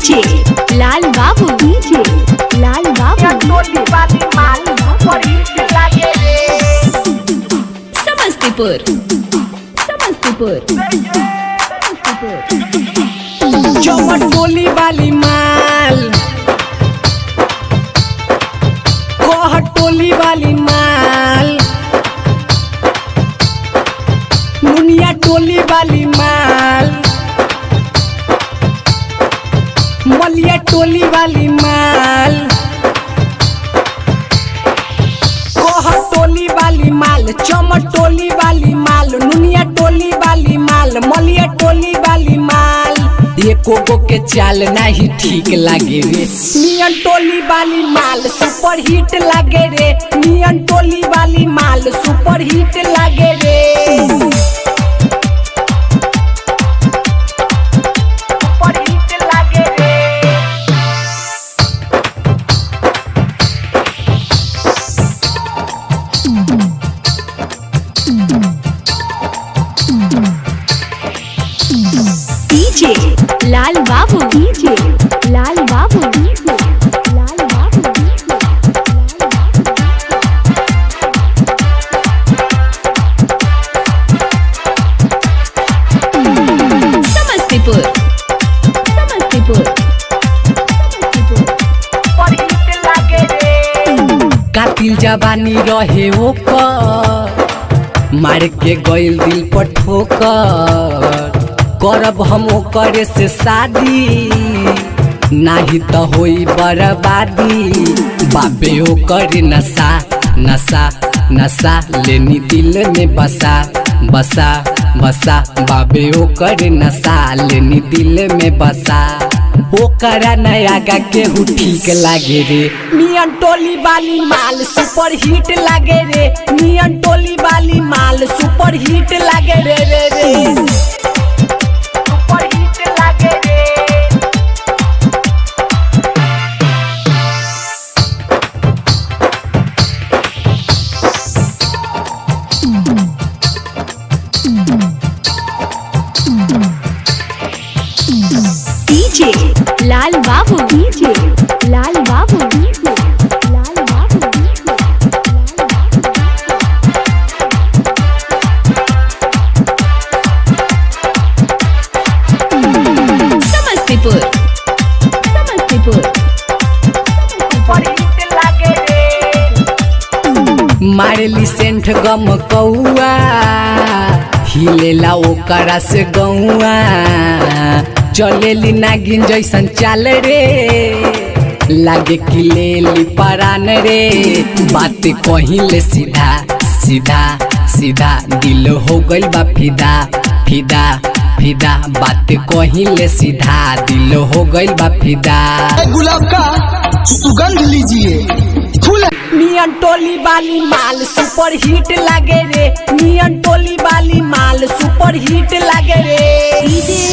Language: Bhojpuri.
डीजे लाल बाबू, डीजे लाल बाबू। समस्तीपुर, समस्तीपुर। चमटोली वाली माल, कोहटोली वाली माल, मुनिया टोली वाली माल, मलिया टोली वाली माल, कोहटोली वाली माल, चमटोली वाली माल, नुनिया टोली वाली माल, मलिया टोली वाली माल। एको गो के चाल नहीं ठीक लागे रे। नियन टोली वाली माल सुपर हिट लागे रे। नियन टोली वाली माल सुपर हिट लागे रे। सुपर हिट लागे रे। डीजे लाल बाबू, डीजे लाल बाबू, डीजे लाल बाबू। समस्तीपुर, समस्तीपुर। कातिल जवानी रहे ओकर, मार के गइल दिल पर ठोकर। करब हम ओकरे से शादी, नाही तो होई बर्बादी। बाबे ओकर नशा नशा नशा, लेनी दिल में बसा बसा बसा। बाबे ओकर नशा लेनी दिल में बसा। ओकरा नया गा केहू ठीक लागे रे। नियन टोली वाली माल सुपर हिट लागे रे। नियन टोली वाली माल सुपर हिट लागे रे रे रे। डीजे लाल बाबू, डीजे लाल बाबू, डीजे लाल बाबू, डीजे समस्तीपुर, समस्तीपुर। मारेली सेंठ गम कौआ, हिलेला ओकरा से गौआ। चलेली नागिन जैसन चाल रे, लागे कि लेली परान रे। बात कहिले सीधा सीधा सीधा, दिल हो गइल बा फिदा फिदा फिदा। बात कहिले सीधा, दिल हो गइल बा फिदा। गुलाब का सुगंध लीजिए फूल। नियन टोली वाली माल सुपर हिट लागे रे। नियन टोली वाली माल सुपर हिट लागे रे। डीजे